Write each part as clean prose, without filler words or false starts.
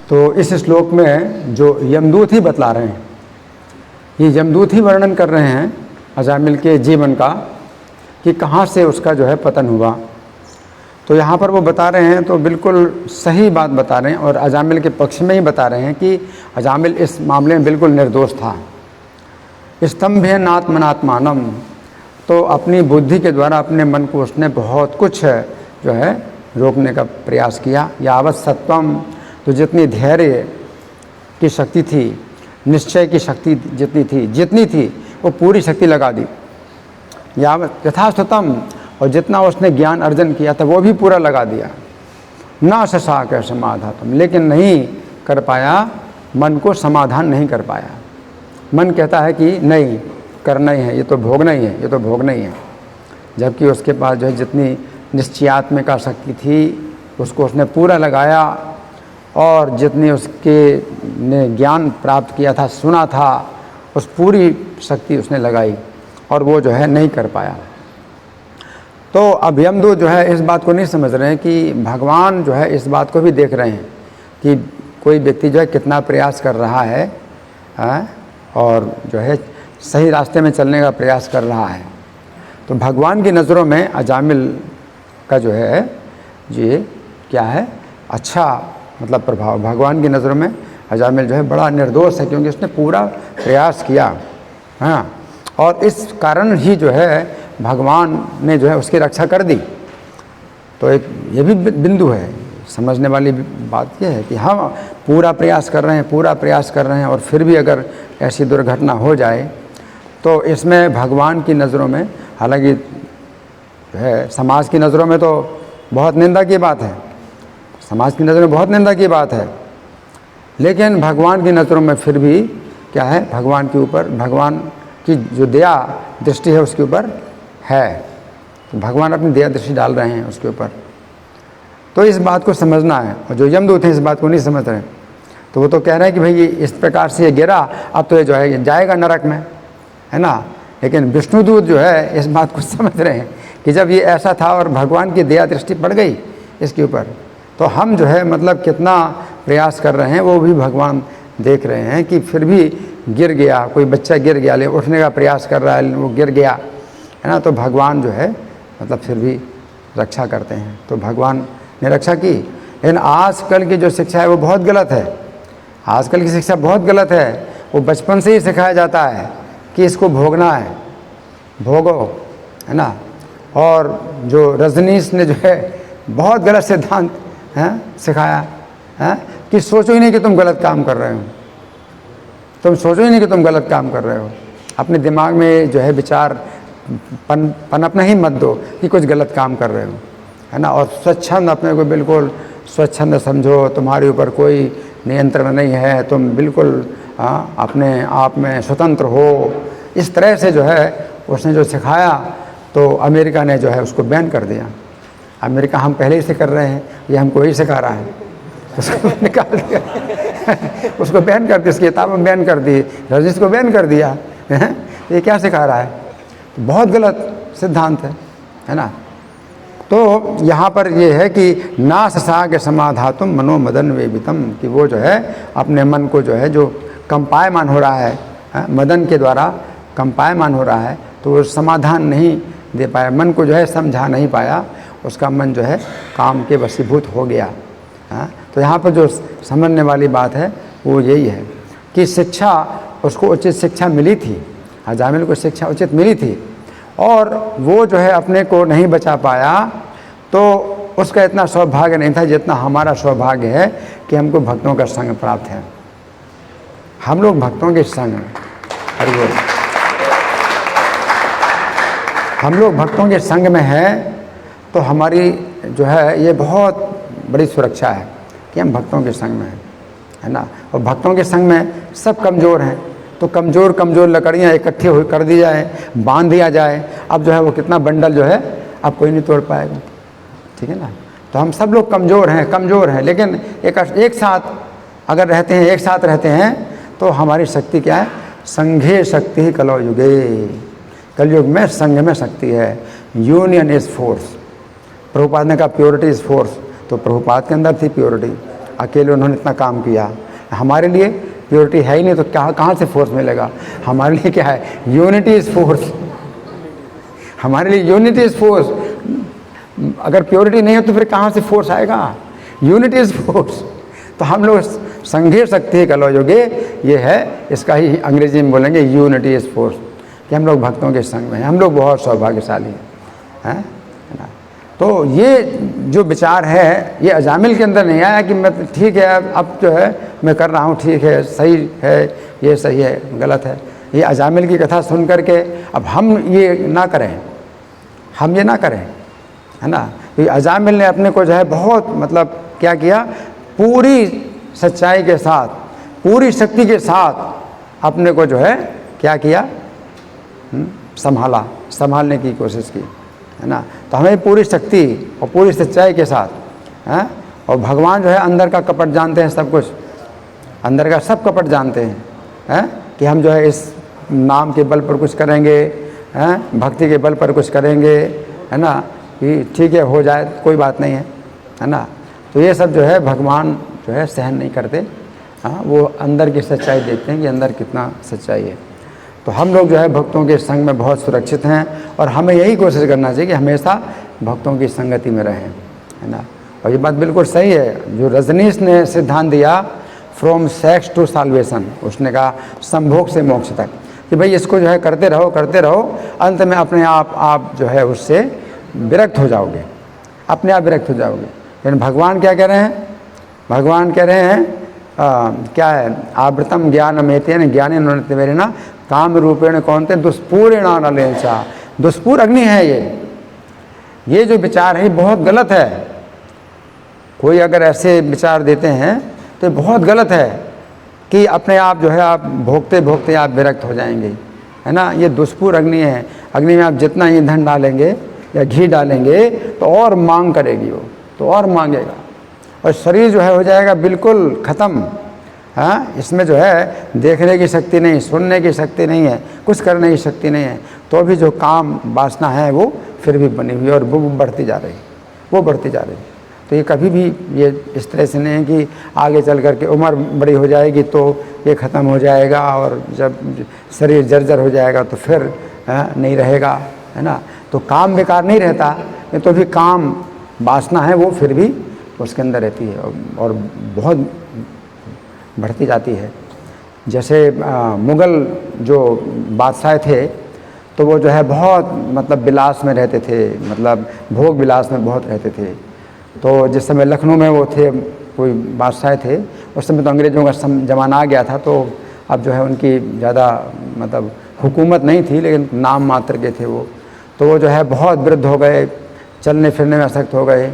तो इस श्लोक में जो यमदूत ही बतला रहे हैं, ये यमदूत ही वर्णन कर रहे हैं अजामिल के जीवन का कि कहाँ से उसका जो है पतन हुआ। तो यहाँ पर वो बता रहे हैं तो बिल्कुल सही बात बता रहे हैं और अजामिल के पक्ष में ही बता रहे हैं कि अजामिल इस मामले में बिल्कुल निर्दोष था। स्तंभेन आत्मनात्मानम, तो अपनी बुद्धि के द्वारा अपने मन को उसने बहुत कुछ जो है रोकने का प्रयास किया। यावत सत्वम, तो जितनी धैर्य की शक्ति थी, निश्चय की शक्ति जितनी थी वो पूरी शक्ति लगा दी। यावत यथास्ततम, और जितना उसने ज्ञान अर्जन किया था वो भी पूरा लगा दिया। ना शशाक समाधातम, लेकिन नहीं कर पाया, मन को समाधान नहीं कर पाया। मन कहता है कि नहीं करना ही है, ये तो भोगना ही है, ये तो भोगना ही है, जबकि उसके पास जो है जितनी निश्चयात्मिका शक्ति थी उसको उसने पूरा लगाया और जितनी उसके ने ज्ञान प्राप्त किया था, सुना था, उस पूरी शक्ति उसने लगाई और वो जो है नहीं कर पाया। तो अब यमदूत जो है इस बात को नहीं समझ रहे हैं कि भगवान जो है इस बात को भी देख रहे हैं कि कोई व्यक्ति जो है कितना प्रयास कर रहा है और जो है सही रास्ते में चलने का प्रयास कर रहा है। तो भगवान की नज़रों में अजामिल का जो है ये क्या है, अच्छा मतलब प्रभाव। भगवान की नज़रों में अजामिल जो है बड़ा निर्दोष है, क्योंकि उसने पूरा प्रयास किया। हाँ, और इस कारण ही जो है भगवान ने जो है उसकी रक्षा कर दी। तो एक ये भी बिंदु है, समझने वाली बात यह है कि हम पूरा प्रयास कर रहे हैं और फिर भी अगर ऐसी दुर्घटना हो जाए तो इसमें भगवान की नज़रों में, हालांकि जो है समाज की नज़रों में तो बहुत निंदा की बात है, समाज की नज़रों में बहुत निंदा की बात है, लेकिन भगवान की नज़रों में फिर भी क्या है, भगवान के ऊपर, भगवान की जो दया दृष्टि है उसके ऊपर है। तो भगवान अपनी दया दृष्टि डाल रहे हैं उसके ऊपर। तो इस बात को समझना है, और जो यमदूत हैं इस बात को नहीं समझ रहे। तो वो तो कह रहे हैं कि भाई ये इस प्रकार से ये गिरा, अब तो ये जो है जाएगा नरक में, है ना। लेकिन विष्णुदूत जो है इस बात को समझ रहे हैं कि जब ये ऐसा था और भगवान की दया दृष्टि पड़ गई इसके ऊपर, तो हम जो है मतलब कितना प्रयास कर रहे हैं वो भी भगवान देख रहे हैं कि फिर भी गिर गया, कोई बच्चा गिर गया, ले उठने का प्रयास कर रहा है, वो गिर गया, है ना। तो भगवान जो है मतलब फिर भी रक्षा करते हैं। तो भगवान ने रक्षा की। लेकिन आजकल की जो शिक्षा है वो बहुत गलत है। आजकल की शिक्षा बहुत गलत है। वो बचपन से ही सिखाया जाता है कि इसको भोगना है, भोगो, है ना। और जो रजनीश ने जो है बहुत गलत सिद्धांत सिखाया है कि सोचो ही नहीं कि तुम गलत काम कर रहे हो, तुम सोचो ही नहीं कि तुम गलत काम कर रहे हो। अपने दिमाग में जो है विचार पनपना ही मत दो कि कुछ गलत काम कर रहे हो, है ना। और स्वच्छंद, अपने को बिल्कुल स्वच्छंद समझो, तुम्हारे ऊपर कोई नियंत्रण नहीं है, तुम बिल्कुल अपने आप में स्वतंत्र हो। इस तरह से जो है उसने जो सिखाया, तो अमेरिका ने जो है उसको बैन कर दिया। अमेरिका, हम पहले ही से कर रहे हैं, ये हमको ही सिखा रहा है, उसको निकाल दिया उसको बैन कर दिया, उसकी किताब में बैन कर दी, रजिस को बैन कर दिया। ये क्या सिखा रहा है? तो बहुत गलत सिद्धांत है ना। तो यहाँ पर ये है कि ना शशाक समाधातुम मनोमदन वेबितम, कि वो जो है अपने मन को जो है जो कंपायमान हो रहा है, मदन के द्वारा कंपायमान हो रहा है, तो वो समाधान नहीं दे पाया, मन को जो है समझा नहीं पाया, उसका मन जो है काम के वशीभूत हो गया। तो यहाँ पर जो समझने वाली बात है वो यही है कि शिक्षा, उसको उचित शिक्षा मिली थी, अजामिल को शिक्षा उचित मिली थी, और वो जो है अपने को नहीं बचा पाया, तो उसका इतना सौभाग्य नहीं था जितना हमारा सौभाग्य है कि हमको भक्तों का संग प्राप्त है। हम लोग भक्तों के संग में, हम लोग भक्तों के संग में हैं, तो हमारी जो है ये बहुत बड़ी सुरक्षा है कि हम भक्तों के संग में हैं, है ना। और भक्तों के संग में सब कमज़ोर हैं, तो कमज़ोर कमज़ोर लकड़ियाँ इकट्ठी हो कर दी जाए, बांध दिया जाए, अब जो है वो कितना बंडल जो है अब कोई नहीं तोड़ पाएगा, ठीक है ना। तो हम सब लोग कमज़ोर हैं, लेकिन एक साथ अगर रहते हैं, एक साथ रहते हैं, तो हमारी शक्ति क्या है? संघे शक्ति ही कलौ युगे, कलयुग में संघ में शक्ति है। Union is force. प्रभुपाद ने कहा प्योरिटी इज़ फोर्स, तो प्रभुपाद के अंदर थी प्योरिटी, अकेले उन्होंने इतना काम किया। हमारे लिए प्योरिटी है ही नहीं तो कहाँ से फोर्स मिलेगा। हमारे लिए क्या है, यूनिटी इज़ फोर्स। हमारे लिए यूनिटी इज़ फोर्स। अगर प्योरिटी नहीं हो तो फिर कहाँ से फोर्स आएगा। Unity is force. तो हम लोग संघीय शक्ति कलो योगे, ये है, इसका ही अंग्रेजी में बोलेंगे यूनिटी इज़ फोर्स, कि हम लोग भक्तों के संग में हैं। हम लोग बहुत सौभाग्यशाली हैं। तो ये जो विचार है ये अजामिल के अंदर नहीं आया कि मैं ठीक है अब जो है मैं कर रहा हूँ, ठीक है, सही है, ये सही है, गलत है। ये अजामिल की कथा सुन करके अब हम ये ना करें, हम ये ना करें, है ना। तो अजामिल ने अपने को जो है बहुत मतलब क्या किया, पूरी सच्चाई के साथ, पूरी शक्ति के साथ अपने को जो है क्या किया, संभालने की कोशिश की, है ना। तो हमें पूरी शक्ति और पूरी सच्चाई के साथ, हैं, और भगवान जो है अंदर का कपट जानते हैं, सब कुछ अंदर का सब कपट जानते हैं, कि हम जो है इस नाम के बल पर कुछ करेंगे, हैं, भक्ति के बल पर कुछ करेंगे, है ना, कि ठीक है हो जाए कोई बात नहीं है ना। तो ये सब जो है भगवान जो है सहन नहीं करते। हाँ, वो अंदर की सच्चाई देखते हैं कि अंदर कितना सच्चाई है। तो हम लोग जो है भक्तों के संग में बहुत सुरक्षित हैं और हमें यही कोशिश करना चाहिए कि हमेशा भक्तों की संगति में रहें, है ना। और ये बात बिल्कुल सही है जो रजनीश ने सिद्धांत दिया, फ्रॉम सेक्स टू साल्वेशन, उसने कहा संभोग से मोक्ष तक, कि भाई इसको जो है करते रहो, अंत में अपने आप जो है उससे विरक्त हो जाओगे, अपने आप विरक्त हो जाओगे। लेकिन भगवान क्या कह रहे हैं, भगवान कह रहे हैं क्या है, आवृतम ज्ञान मेतेन ज्ञाने मेरे ना काम रूपेण कौनते दुष्पूरेण नलेचा। दुष्पूर अग्नि है ये जो विचार है बहुत गलत है। कोई अगर ऐसे विचार देते हैं तो बहुत गलत है कि अपने आप जो है आप भोगते भोगते आप विरक्त हो जाएंगे, है ना। ये दुष्पूर अग्नि है। अग्नि में आप जितना ईंधन डालेंगे या घी डालेंगे तो और मांग करेगी वो, तो और मांगेगा और शरीर जो है हो जाएगा बिल्कुल ख़त्म। हाँ, इसमें जो है देखने की शक्ति नहीं, सुनने की शक्ति नहीं है, कुछ करने की शक्ति नहीं है, तो भी जो काम वासना है वो फिर भी बनी हुई और वो बढ़ती जा रही, वो बढ़ती जा रही। तो ये कभी भी ये इस तरह से नहीं है कि आगे चल करके उम्र बड़ी हो जाएगी तो ये ख़त्म हो जाएगा और जब शरीर जर्जर हो जाएगा तो फिर नहीं रहेगा, है ना। तो काम बेकार नहीं रहता, ये तो भी काम वासना है वो फिर भी उसके अंदर रहती है और बहुत बढ़ती जाती है। जैसे मुग़ल जो बादशाह थे तो वो जो है बहुत मतलब विलास में रहते थे, मतलब भोग विलास में बहुत रहते थे। तो जिस समय लखनऊ में वो थे, कोई बादशाह थे, उस समय तो अंग्रेज़ों का ज़माना आ गया था, तो अब जो है उनकी ज़्यादा मतलब हुकूमत नहीं थी, लेकिन नाम मात्र के थे वो। तो वो जो है बहुत वृद्ध हो गए, चलने फिरने में अशक्त हो गए,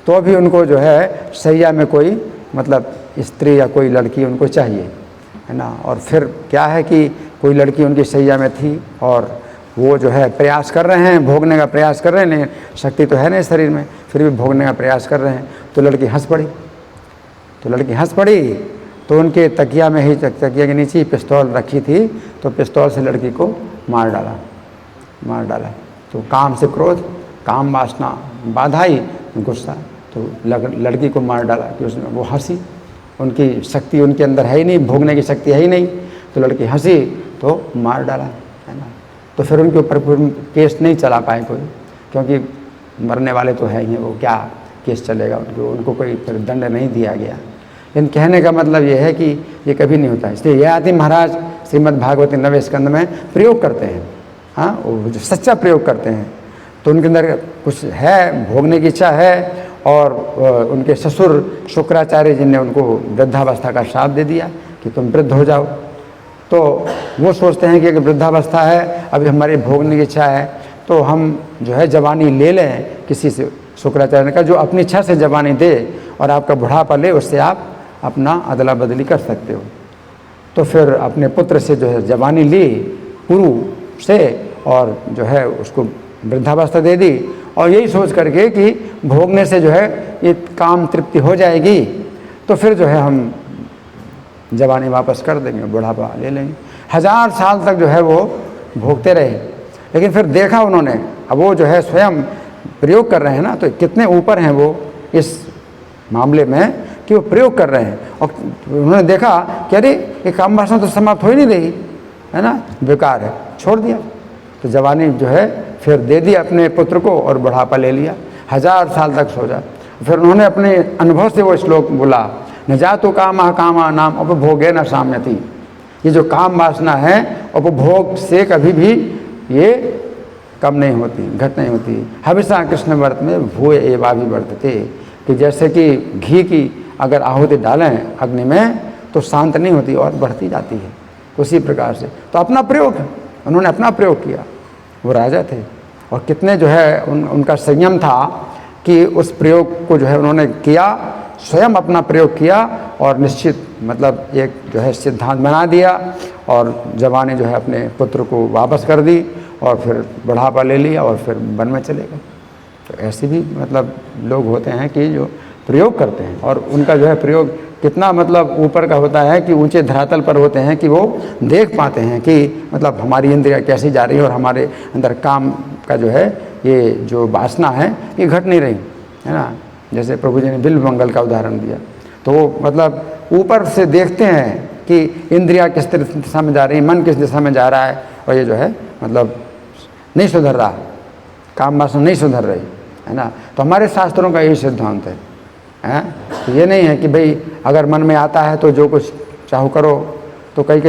तो भी उनको जो है सैया में कोई मतलब स्त्री या कोई लड़की उनको चाहिए, है ना। और फिर क्या है कि कोई लड़की उनकी सैया में थी और वो जो है प्रयास कर रहे हैं, भोगने का प्रयास कर रहे हैं, लेकिन शक्ति तो है नहीं शरीर में, फिर भी भोगने का प्रयास कर रहे हैं। तो लड़की हंस पड़ी, तो उनके तकिया में ही, तकिया के नीचे ही पिस्तौल रखी थी, तो पिस्तौल से लड़की को मार डाला। तो काम से क्रोध, काम वासना बाधा ही गुस्सा, तो लड़की को मार डाला कि उसमें वो हंसी, उनकी शक्ति उनके अंदर है ही नहीं, भोगने की शक्ति है ही नहीं, तो लड़की हंसी तो मार डाला, है ना। तो फिर उनके ऊपर केस नहीं चला पाए कोई, क्योंकि मरने वाले तो है ही हैं, वो क्या केस चलेगा उनको कोई फिर दंड नहीं दिया गया। लेकिन कहने का मतलब ये है कि ये कभी नहीं होता। इसलिए ययाति महाराज श्रीमद् भागवत 9वें स्कंद में प्रयोग करते हैं, हाँ, वो जो सच्चा प्रयोग करते हैं, तो उनके अंदर कुछ है, भोगने की इच्छा है। और उनके ससुर शुक्राचार्य जी ने उनको वृद्धावस्था का श्राप दे दिया कि तुम वृद्ध हो जाओ। तो वो सोचते हैं कि अगर वृद्धावस्था है, अभी हमारी भोगने की इच्छा है, तो हम जो है जवानी ले लें किसी से। शुक्राचार्य ने कहा जो अपनी इच्छा से जवानी दे और आपका बुढ़ापा ले, उससे आप अपना अदला बदली कर सकते हो। तो फिर अपने पुत्र से जो है जवानी ली पुरु से और जो है उसको वृद्धावस्था दे दी, और यही सोच करके कि भोगने से जो है ये काम तृप्ति हो जाएगी, तो फिर जो है हम जवानी वापस कर देंगे, बुढ़ापा ले लेंगे। 1000 साल तक जो है वो भोगते रहे, लेकिन फिर देखा उन्होंने, अब वो जो है स्वयं प्रयोग कर रहे हैं ना, तो कितने ऊपर हैं वो इस मामले में कि वो प्रयोग कर रहे हैं। और उन्होंने देखा कि अरे ये काम वासना तो समाप्त हो ही नहीं रही, है ना, बेकार है, छोड़ दिया। तो जवानी जो है फिर दे दी अपने पुत्र को और बुढ़ापा ले लिया, 1000 साल तक सोचा। फिर उन्होंने अपने अनुभव से वो श्लोक बोला, न जातु कामा कामा नाम उपभोगे न साम्यति। ये जो काम वासना है उपभोग से कभी भी ये कम नहीं होती, घट नहीं होती। हमेशा कृष्ण व्रत में भूय एवाभिवर्तते, कि जैसे कि घी की अगर आहुति डालें अग्नि में तो शांत नहीं होती और बढ़ती जाती है, उसी प्रकार से। तो अपना प्रयोग, उन्होंने अपना प्रयोग किया, वो राजा थे और कितने जो है उनका संयम था कि उस प्रयोग को जो है उन्होंने किया, स्वयं अपना प्रयोग किया और निश्चित मतलब एक जो है सिद्धांत बना दिया और जवानी जो है अपने पुत्र को वापस कर दी और फिर बुढ़ापा ले लिया और फिर वन में चले गए। तो ऐसे भी मतलब लोग होते हैं कि जो प्रयोग करते हैं और उनका जो है प्रयोग कितना मतलब ऊपर का होता है कि ऊंचे धरातल पर होते हैं कि वो देख पाते हैं कि मतलब हमारी इंद्रियाँ कैसी जा रही है और हमारे अंदर काम का जो है ये जो वासना है ये घट नहीं रही, है ना। जैसे प्रभु जी ने बिल्व मंगल का उदाहरण दिया, तो वो मतलब ऊपर से देखते हैं कि इंद्रियाँ किस दिशा में जा रही, मन किस दिशा में जा रहा है और ये जो है मतलब नहीं सुधर रहा, काम वासना नहीं सुधर रही, है ना। तो हमारे शास्त्रों का यही सिद्धांत है, तो ये नहीं है कि भाई अगर मन में आता है तो जो कुछ चाहो करो। तो कई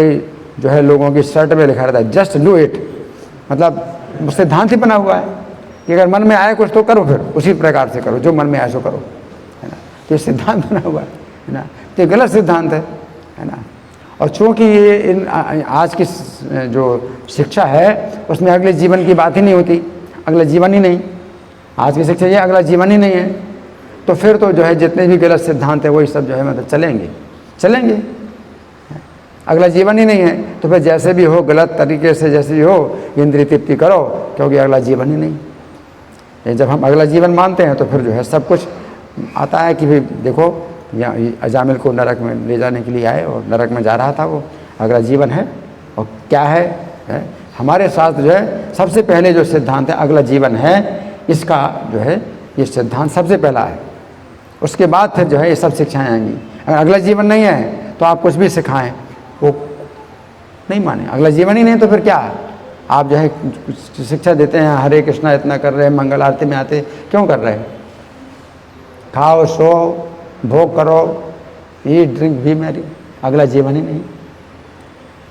जो है लोगों की शर्ट में लिखा रहता है जस्ट डू इट, मतलब सिद्धांत ही बना हुआ है कि अगर मन में आए कुछ तो करो, फिर उसी प्रकार से करो, जो मन में आए सो करो, है ना। तो ये सिद्धांत बना हुआ है ना, तो ये गलत सिद्धांत है ना। और चूँकि ये आज की जो शिक्षा है उसमें अगले जीवन की बात ही नहीं होती, अगला जीवन ही नहीं, आज की शिक्षा ये अगला जीवन ही नहीं है। तो फिर तो जो है जितने भी गलत सिद्धांत है वही सब जो है मतलब चलेंगे, अगला जीवन ही नहीं है। तो फिर जैसे भी हो गलत तरीके से जैसे भी हो इंद्रिय तृप्ति करो, क्योंकि अगला जीवन ही नहीं। जब हम अगला जीवन मानते हैं तो फिर जो है सब कुछ आता है कि भाई देखो यहाँ अजामिल को नरक में ले जाने के लिए आए और नरक में जा रहा था, वो अगला जीवन है। और क्या है हमारे शास्त्र जो है सबसे पहले जो सिद्धांत है अगला जीवन है, इसका जो है ये सिद्धांत सबसे पहला है। उसके बाद फिर जो है ये सब शिक्षाएँ आएंगी। अगर अगला जीवन नहीं है तो आप कुछ भी सिखाएं वो नहीं माने, अगला जीवन ही नहीं तो फिर क्या आप जो है शिक्षा देते हैं हरे कृष्णा इतना कर रहे हैं, मंगल आरती में आते क्यों कर रहे हैं? खाओ सो भोग करो, ईट ड्रिंक भी मैरी, अगला जीवन ही नहीं।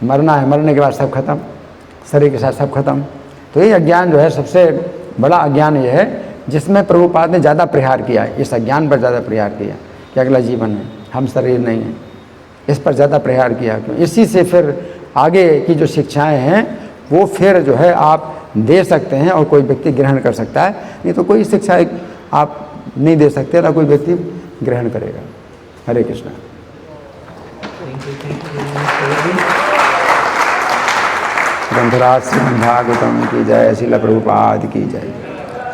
मरना है, मरने के बाद सब खत्म, शरीर के साथ सब खत्म। तो ये अज्ञान जो है सबसे बड़ा अज्ञान ये है जिसमें प्रभुपाद ने ज़्यादा प्रहार किया है, इस अज्ञान पर ज़्यादा प्रहार किया कि अगला जीवन है, हम शरीर नहीं है, इस पर ज़्यादा प्रहार किया। क्यों? इसी से फिर आगे की जो शिक्षाएं हैं वो फिर जो है आप दे सकते हैं और कोई व्यक्ति ग्रहण कर सकता है, नहीं तो कोई शिक्षा आप नहीं दे सकते ना कोई व्यक्ति ग्रहण करेगा। हरे कृष्णा। ग्रंथराज श्रीमद् भागवतम की जय, श्रील प्रभुपाद की जय।